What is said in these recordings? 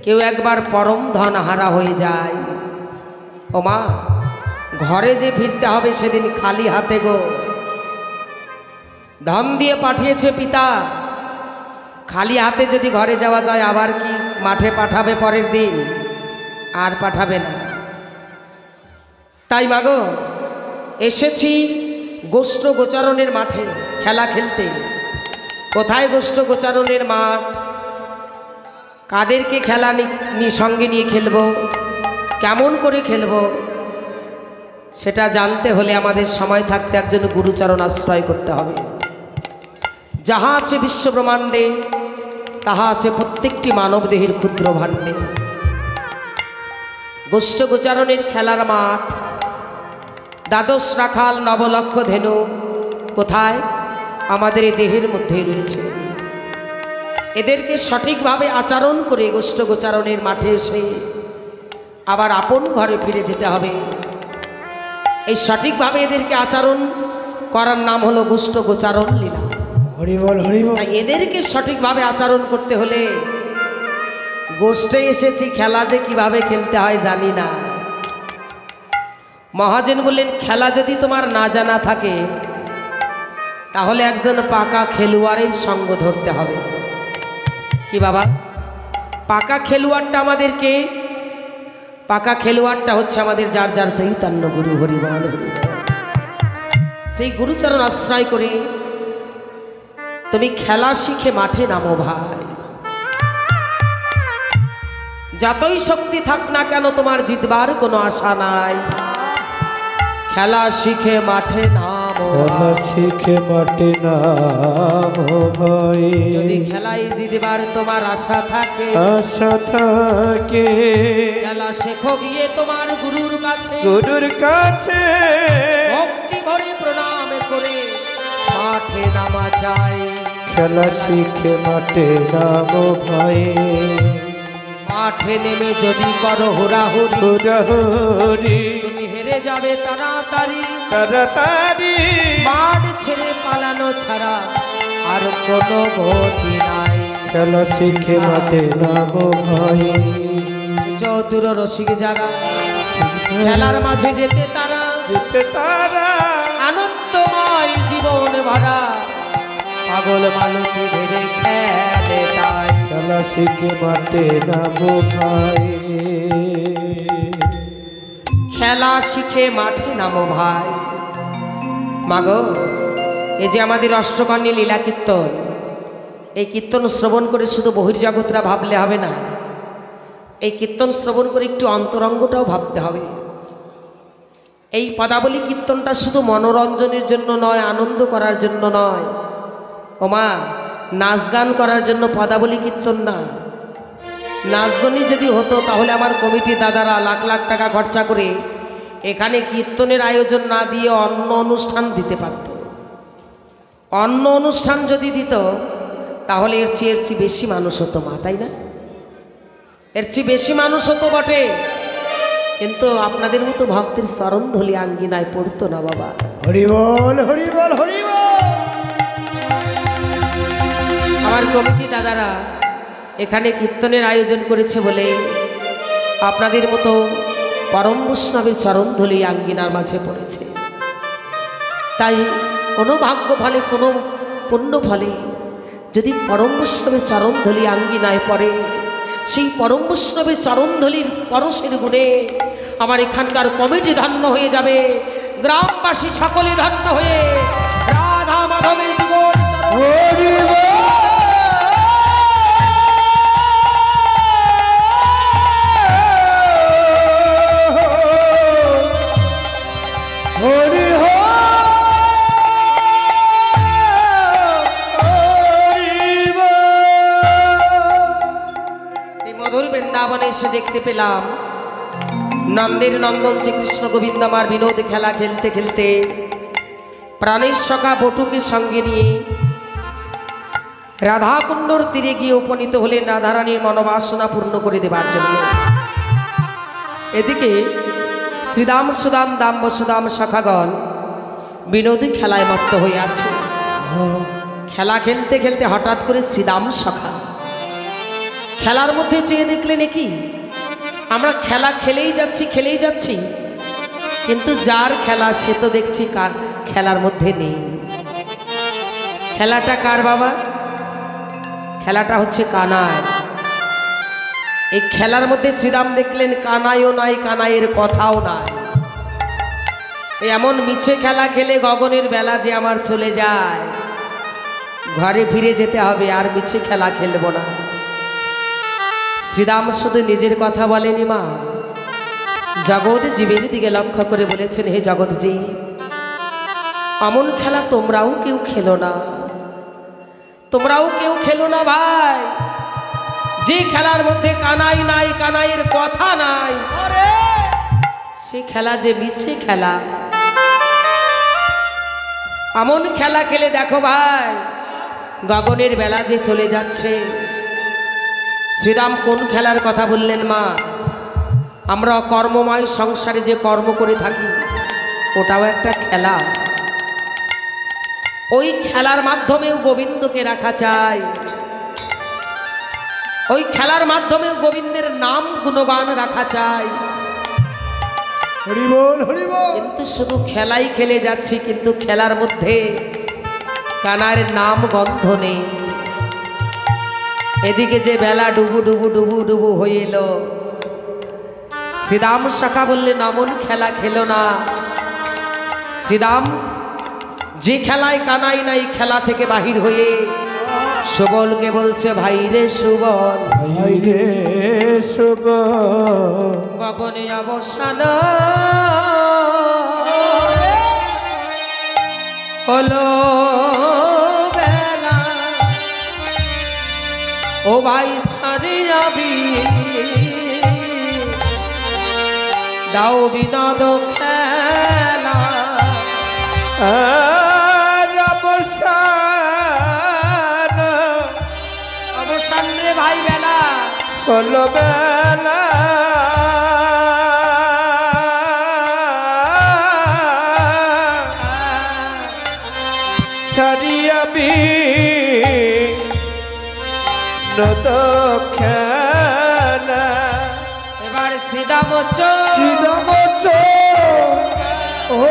কেউ একবার পরম ধনহারা হয়ে যায়। ও মা, ঘরে যে ফিরতে হবে সেদিন খালি হাতে গো। ধন দিয়ে পাঠিয়েছে পিতা, খালি হাতে যদি ঘরে যাওয়া যায় আবার কি মাঠে পাঠাবে পরের দিন? আর পাঠাবে না। তাই মাগো, এসেছি গোষ্ঠ গোচারণের মাঠে খেলা খেলতে। কোথায় গোষ্ঠ গোচারণের মাঠ? কাদেরকে খেলা সঙ্গে নিয়ে খেলবো, কেমন করে খেলবো, সেটা জানতে হলে আমাদের সময় থাকতে একজন গুরুচরণ আশ্রয় করতে হবে। যাহা আছে বিশ্বব্রহ্মাণ্ডে তাহা আছে প্রত্যেকটি মানবদেহের ক্ষুদ্র ভাণ্ডে। গোষ্ঠ গোচারণের খেলার মাঠ, দ্বাদশ রাখাল নবলক্ষ ধেনু কোথায়? আমাদের এই দেহের মধ্যেই রয়েছে। এদেরকে সঠিকভাবে আচরণ করে গোষ্ঠ গোচারণের মাঠে এসে আবার আপন ঘরে ফিরে যেতে হবে। এই সঠিকভাবে এদেরকে আচরণ করার নাম হলো গোষ্ঠ গোচারণ লীলা। হরি বল হরি বল। তাই এদেরকে সঠিকভাবে আচরণ করতে হলে গোষ্ঠে এসেছি, খেলা যে কিভাবে খেলতে হয় জানি না। মহাজন বললেন, খেলা যদি তোমার না জানা থাকে তাহলে একজন পাকা খেলোয়াড়ের সঙ্গ ধরতে হবে। কি বাবা? পাকা খেলোয়াড়টা আমাদেরকে, পাকা খেলোয়াড়টা হচ্ছে আমাদের যার যার চৈতন্য গুরু। হরি বল হরি বল। সেই গুরুচরণ আশ্রয় করে তুমি খেলা শিখে মাঠে নামো ভাই। যতই শক্তি থাক না কেন তোমার জিতবার কোনো আশা নাই। খেলা শিখে মাঠে নামো, খেলা শিখে মাঠে নামো ভাই। যদি খেলায় জিতবার তোমার আশা থাকে, আশা থাকে, খেলা শেখো গিয়ে তোমার গুরুর কাছে। গুরুর কাছে ভক্তি ভরে প্রণাম করে মাঠে নামা চাই। খেলা শিখে মাঠে নামো ভাই। মাঠে নেমে যদি করো হুড়াহুড়ি, হুড়াহুড়ি তুমি হেরে যাবে তাড়াতাড়ি। তাড়াতাড়ি মাঠ ছেড়ে পালানো ছাড়া আর কোনো গতি নাই। খেলা শিখে মাঠে নামো ভাই। চতুর রসিক যারা খেলার মাঝে যেতে তারা, যেতে তারা আনন্দময় জীবন ভরা। পাগল মালতী ভেবে খেলে তাই। খেলা শিখে মাঠে নামো ভাই। খেলা শিখে মাঠে নামো ভাই। মাগো, এই যে আমাদের অষ্টকর্ণী লীলা কীর্তন, এই কীর্তন শ্রবণ করে শুধু বহির্জগৎরা ভাবলে হবে না। এই কীর্তন শ্রবণ করে একটু অন্তরঙ্গটাও ভাবতে হবে। এই পদাবলী কীর্তনটা শুধু মনোরঞ্জনের জন্য নয়, আনন্দ করার জন্য নয়। ওমা, নাচ গান করার জন্য পদাবলী কীর্তন না। নাচগানই যদি হতো তাহলে আমার কমিটি দাদারা লাখ লাখ টাকা খরচা করে এখানে কীর্তনের আয়োজন না দিয়ে অন্য অনুষ্ঠান দিতে পারত। অন্য অনুষ্ঠান যদি দিত তাহলে এর চেয়ে বেশি মানুষ হতো মা, তাই না? এর চেয়ে বেশি মানুষ হতো বটে, কিন্তু আপনাদের মতো ভক্তের চরণ ধলি আঙ্গিনায় পড়তো না বাবা। হরি বল হরি বল হরি বল। আমার কমিটি দাদারা এখানে কীর্তনের আয়োজন করেছে বলে আপনাদের মতো পরম বৈষ্ণবের চরণ ধলি আঙ্গিনার মাঝে পড়েছে। তাই কোনো ভাগ্য ফলে, কোনো পুণ্য ফলে যদি পরম বৈষ্ণবের চরণ ধলি আঙ্গিনায় পড়ে, সেই পরম বৈষ্ণবের চরণ ধলির পরশের গুণে আমার এখানকার কমিটি ধন্য হয়ে যাবে, গ্রামবাসী সকলে ধন্য হয়ে রাধা মাধবের জীবন। হরি বল হরি মধুর বৃন্দাবনে এসে দেখতে পেলাম নন্দের নন্দন শ্রীকৃষ্ণ গোবিন্দ আমার বিনোদ খেলা খেলতে খেলতে প্রাণের সখা বটুকে সঙ্গে নিয়ে রাধাকুণ্ডর তীরে গিয়ে উপনীত হলেন রাধারানীর মনোবাসনা পূর্ণ করে দেবার জন্য। এদিকে শ্রীদাম সুদাম দাম বসুদাম সখাগণ বিনোদী খেলায় মত্ত হয়ে আছে। খেলা খেলতে খেলতে হঠাৎ করে শ্রীদাম সখা খেলার মধ্যে চেয়ে দেখলেন কি আমরা খেলা খেলেই যাচ্ছি, কিন্তু যার খেলা সে তো দেখছি কার খেলার মধ্যে নেই। খেলাটা কার বাবা? খেলাটা হচ্ছে কানাই। এই খেলার মধ্যে শ্রীরাম দেখলেন কানাইও নাই, কানাইয়ের কথাও নাই। এমন মিছে খেলা খেলে গগনের বেলা যে আমার চলে যায়, ঘরে ফিরে যেতে হবে, আর মিছে খেলা খেলবো না। শ্রীরাম শুধু নিজের কথা বলেনি মা, জগৎ জীবের দিকে লক্ষ্য করে বলেছেন, হে জগৎ জীব, অমন খেলা তোমরাও কেউ খেলো না, তোমরাও কেউ খেলো না ভাই। যে খেলার মধ্যে কানাই নাই, কানাইয়ের কথা নাই, সে খেলা যে মিছে খেলা। এমন খেলা খেলে দেখো ভাই, গগনের বেলা যে চলে যাচ্ছে। শ্রীরাম কোন খেলার কথা বললেন মা? আমরা কর্মময় সংসারে যে কর্ম করে থাকি, ওটাও একটা খেলা। ওই খেলার মাধ্যমেও গোবিন্দকে রাখা চাই, ওই খেলার মাধ্যমেও গোবিন্দের নাম গুণগান রাখা চাই। হরি বল হরি বল। কিন্তু শুধু খেলাই খেলে যাচ্ছি, কিন্তু খেলার মধ্যে কানার নাম গন্ধ নেই। এদিকে যে বেলা ডুবু ডুবু ডুবু ডুবু হয়ে এলো, শ্রীরাম শাখা বললেন অমন খেলা খেলো না। শ্রীরাম যে খেলায় কানাই নাই, খেলা থেকে বাহির হয়ে সুবলকে বলছে, ভাই রে সুবল, ভাই রে সুবল, গগনে অবসান হলো বেলা, ও ভাই ছাড়ি যাবি, দাও বিনোদ খেলা। অবসান রে ভাই বেলা, হলো বেলা, ছাড়িয়াবি নদ খেলা। এবার শ্রীদাম শ্রীরাম ও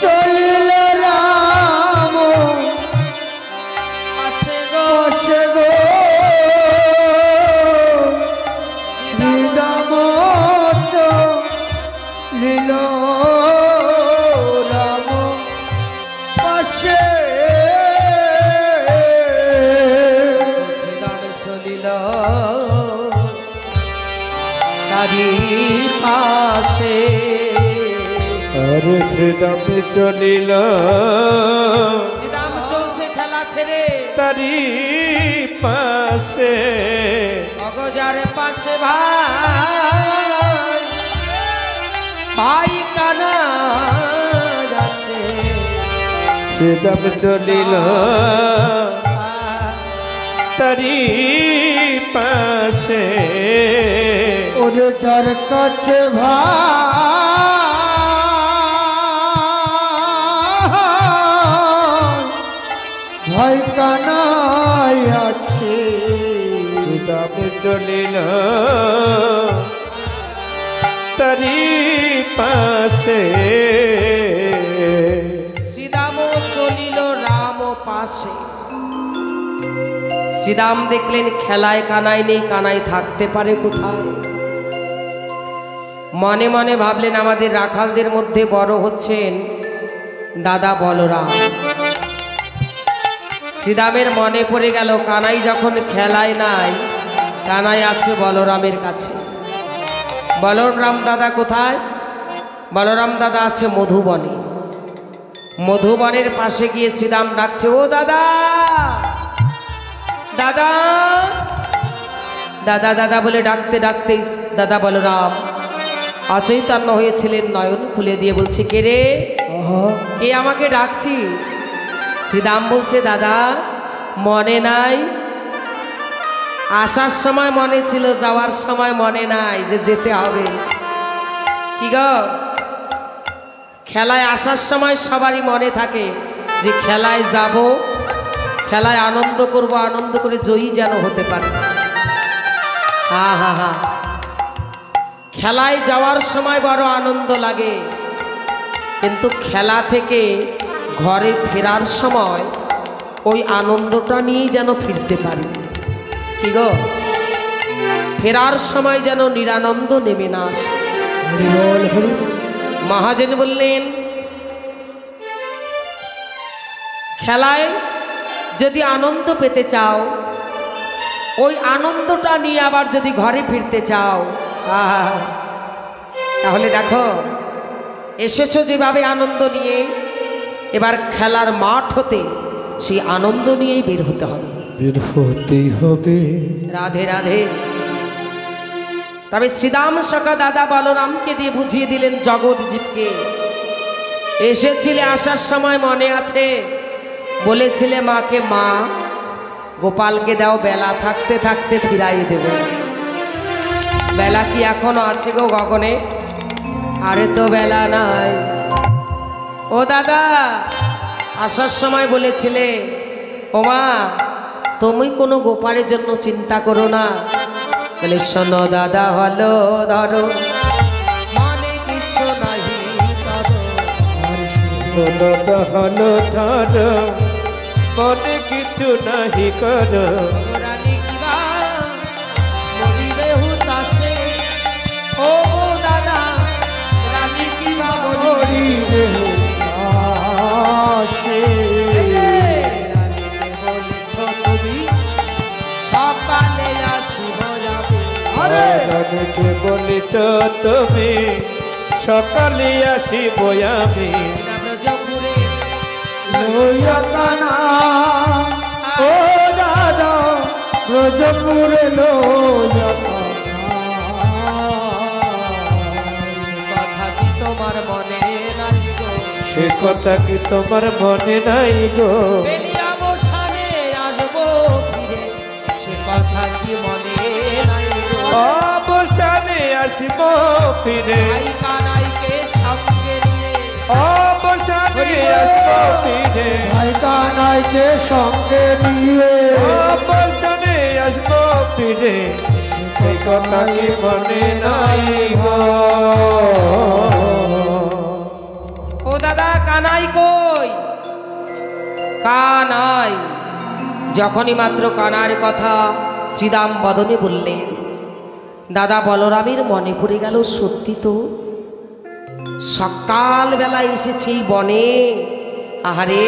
চলিল রাম আসে গো, বসে গো, শ্রীরাম চলিল রাম বসে। শ্রীদাম চলিল তারি পাশে। আরে শ্রীরাম চলিল শ্রীরাম চলছে খেলা ছেড়ে তারি পাশে। অগজার পাশে ভাই, ভাই কানা যাচ্ছে। শ্রীরাম চলিল তারি পাশে। ওরে যার কাছে ভাই কানাই আছে। শ্রীরাম চলিল তারি পাশে। শ্রীরাম চলিল রাম পাশে। শ্রীরাম দেখলেন খেলায় কানাই নেই, কানাই থাকতে পারে কোথায়? মনে মনে ভাবলেন আমাদের রাখালদের মধ্যে বড় হচ্ছেন দাদা বলরাম। শ্রীরামের মনে পড়ে গেল কানাই যখন খেলায় নাই, কানাই আছে বলরামের কাছে। বলরাম দাদা কোথায়? বলরাম দাদা আছে মধুবনে। মধুবনের পাশে গিয়ে শ্রীরাম ডাকছে, ও দাদা, দাদা, দাদা, দাদা বলে ডাকতে ডাকতেই দাদা বলরাম অচৈতন্য হয়েছিলেন, নয়ন খুলে দিয়ে বলছে, কে রে, কে আমাকে ডাকছিস? শ্রীরাম বলছে, দাদা মনে নাই? আসার সময় মনে ছিল, যাওয়ার সময় মনে নাই যে যেতে হবে। কি গো, খেলায় আসার সময় সবারই মনে থাকে যে খেলায় যাব, খেলায় আনন্দ করব, আনন্দ করে জয়ী যেন হতে পারে। হা হা হা, খেলায় যাওয়ার সময় বড় আনন্দ লাগে, কিন্তু খেলা থেকে ঘরে ফেরার সময় ওই আনন্দটা নিয়েই যেন ফিরতে পারি। কি গো, ফেরার সময় যেন নিরানন্দ নেমে না আসে। মহাজন বললেন, খেলায় যদি আনন্দ পেতে চাও, ওই আনন্দটা নিয়ে আবার যদি ঘরে ফিরতে চাও, তাহলে দেখো এসেছো যেভাবে আনন্দ নিয়ে, এবার খেলার মাঠ হতে সেই আনন্দ নিয়েই বের হতে হবে, বের হতেই হবে। রাধে রাধে। তবে শ্রীদাম সখা দাদা বলরামকে দিয়ে বুঝিয়ে দিলেন জগৎজীবকে, এসেছিলে আসার সময় মনে আছে, বলেছিলে মাকে, মা গোপালকে দাও, বেলা থাকতে থাকতে ফিরাই দেব। বেলা কি এখনো আছে গো গগনে? আরে তো বেলা নাই। ও দাদা, আসার সময় বলেছিলে, ও মা তুমি কোনো গোপালের জন্য চিন্তা করো না। বলে, শোনো দাদা, হলো ধরো, মানে কিছু নাহি ধরো, হলো ধরো, মনে কিছু নাহি করো। রানী কিবা মরিবে হুতাশে, ও দাদা রানী কিবা মরিবে হুতাশে। রানীকে বলেছ তুমি সকালে আসিব যাবে। রানীকে বলেছ তুমি সকালে আসিব আমি। ব্রজপুরে লইয়া কানা, ও দাদা ব্রজপুরে লইয়া কথা কি তোমার মনে নাই গো? সে কথা কি তোমার মনে নাই গো? বেলিয়া বসানে আসবো ফিরে, সে কথা কি মনে নাই গো? অবসানে আসিব ফিরে, ভাই কানাইকে সঙ্গে নিয়ে, অবসানে আসিব ফিরে, ভাই কানাইকে সঙ্গে নিয়ে, অবসানে আসিব ফিরে, সে কথা কি মনে নাই গো? ও দাদা কানাই কই? কানাই যখনই মাত্র কানার কথা শ্রীদাম বদনে বললেন, দাদা বলরামের মনে পড়ে গেল, সত্যি তো সকালবেলা এসেছি এই বনে, আহারে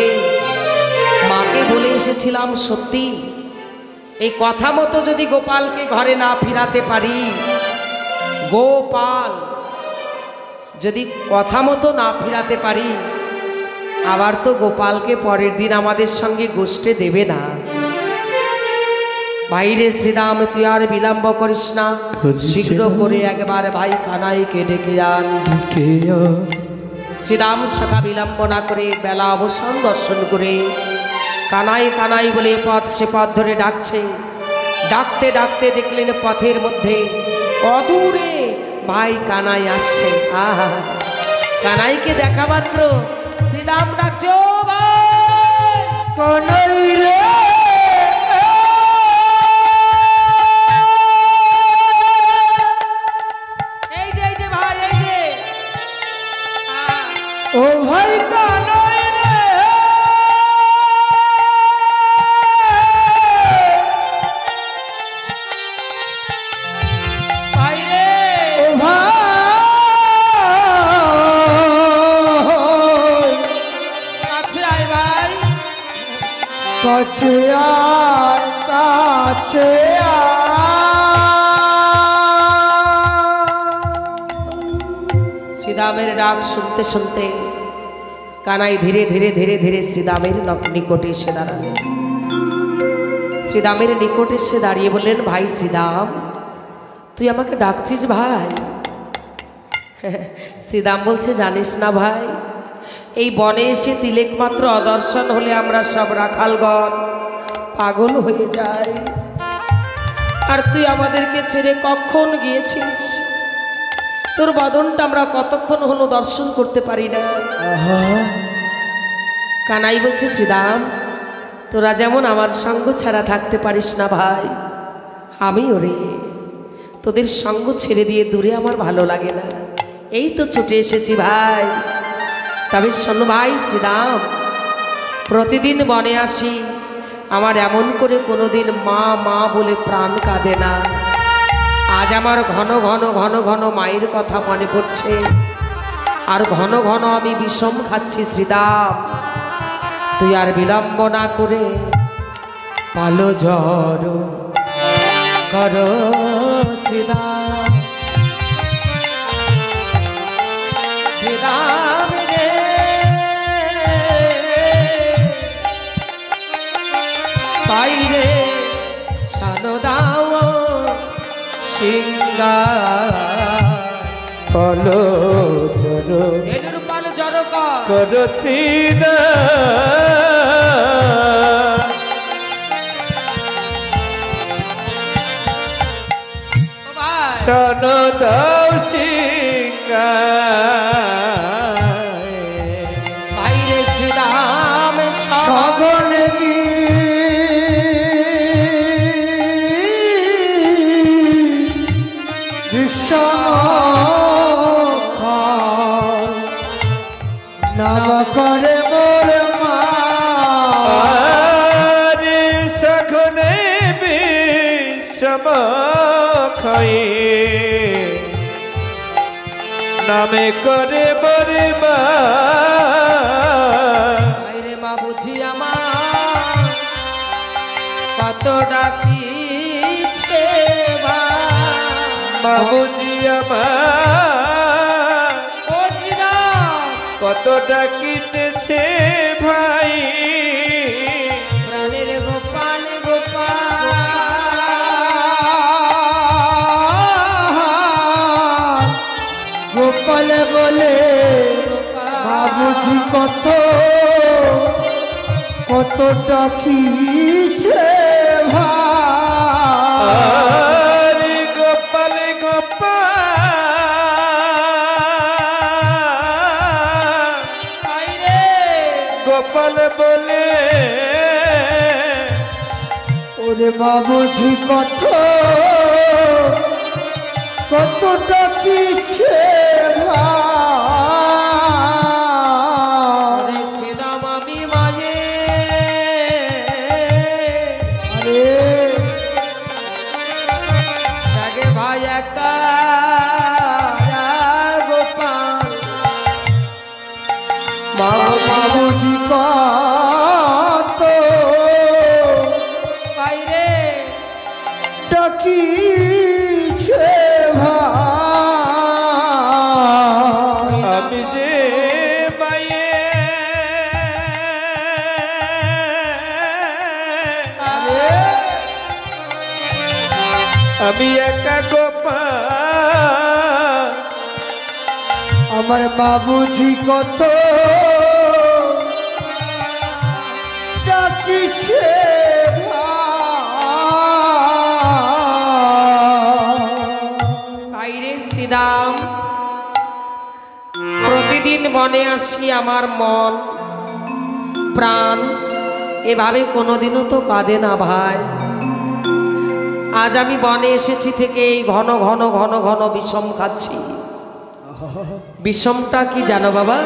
মাকে বলে এসেছিলাম, সত্যি এই কথা মতো যদি গোপালকে ঘরে না ফিরাতে পারি, গোপাল যদি কথা মতো না ফিরাতে পারি, আবার তো গোপালকে পরের দিন আমাদের সঙ্গে গোষ্ঠে দেবে না। ভাইরে শ্রীদাম, তুই আর বিলম্ব করিস না, শীঘ্র করে একবার ভাই কানাইকে ডেকে আন। শ্রীদাম সখা বিলম্ব না করে বেলা অবসান দর্শন করে কানাই কানাই বলে পথ সে পথ ধরে ডাকছে। ডাকতে ডাকতে দেখলেন পথের মধ্যে অদূরে ভাই কানাই আসছে। আহা, কানাইকে দেখা মাত্র শ্রীদাম ডাকছে, ও ভাই কানাই রে, এই যে ভাই, এই যে ও ভাই কানাই রে, ভাই রে, ও ভাই কাছে আয় ভাই। কাছে আয়, কাছে আয়। শ্রীদামের ডাক শুনতে শুনতে কানাই ধীরে ধীরে ধীরে ধীরে শ্রীদামের নিকটে এসে দাঁড়ালেন। শ্রীদামের নিকটে এসে দাঁড়িয়ে বললেন, ভাই শ্রীদাম, তুই আমাকে ডাকছিস ভাই? শ্রীদাম বলছে, জানিস না ভাই, এই বনে এসে তিলেক মাত্র অদর্শন হলে আমরা সব রাখালগণ পাগল হয়ে যাই, আর তুই আমাদেরকে ছেড়ে কখন গিয়েছিস? তোর বদনটা আমরা কতক্ষণ হলো দর্শন করতে পারি না। কানাই বলছে, শ্রীদাম তোরা যেমন আমার সঙ্গ ছাড়া থাকতে পারিস না ভাই, আমিও রে তোদের সঙ্গ ছেড়ে দিয়ে দূরে আমার ভালো লাগে না। এই তো ছুটে এসেছি ভাই। তবে শোনো ভাই শ্রীরাম, প্রতিদিন বনে আসি, আমার এমন করে কোনোদিন মা মা বলে প্রাণ কাঁদে না। আজ আমার ঘন ঘন ঘন ঘন মায়ের কথা মনে পড়ছে, আর ঘন ঘন আমি বিষম খাচ্ছি। শ্রীরাম, তুই আর বিলম্ব না করে পালো ঝড় কর শ্রীরাম। শ্রীরাম রে বাইরে সানো দাও সিংগার, পালো ঝড় এর পালো ঝড় কর করছি না ভাই। শোন দাও সিংগার বাইরে শ্রীরাম সগন নাম করে মোর মা, আরে সখনে বিষম খাই নামে করে বরে মা। বাইরে মা বুঝি আমার কত ডাকিছে বাবুজি আমার ও শ্রীরাম, কত ডাকিতেছে ভাই, প্রাণের গোপাল গোপাল। গোপাল বলে বাবুজি কত কত ডাকিছে ভাই। আরে গোপাল গোপাল বাইরে গোপাল বলে ওরে বাবুজি কত কত ডাকিছে ভাই। ওরে শ্রীরাম আমি মায়ে আরে জাগে ভাই একা গোপাল। বাবুজি কত বাইরে ডাকিছে ভাই। আমি যে মায়ে আমি একা গোপাল, আমার বাবুজি কত ডাকিছে বাইরে শ্রীরাম, প্রতিদিন বনে আসি, আমার মন প্রাণ এভাবে কোনোদিনও তো কাঁদে না ভাই। আজ আমি বনে এসেছি থেকে এই ঘন ঘন ঘন ঘন বিষম খাচ্ছি। বিষমটা কি জানো বাবা?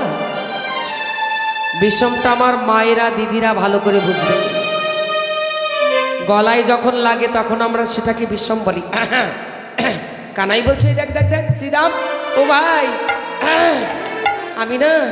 বিষমটা আমার মায়েরা দিদিরা ভালো করে বুঝবে। গলায় যখন লাগে তখন আমরা সেটাকে বিষম বলি। কানাই বলছে দেখ দেখ দেখ শ্রীরাম, ও ভাই আমি না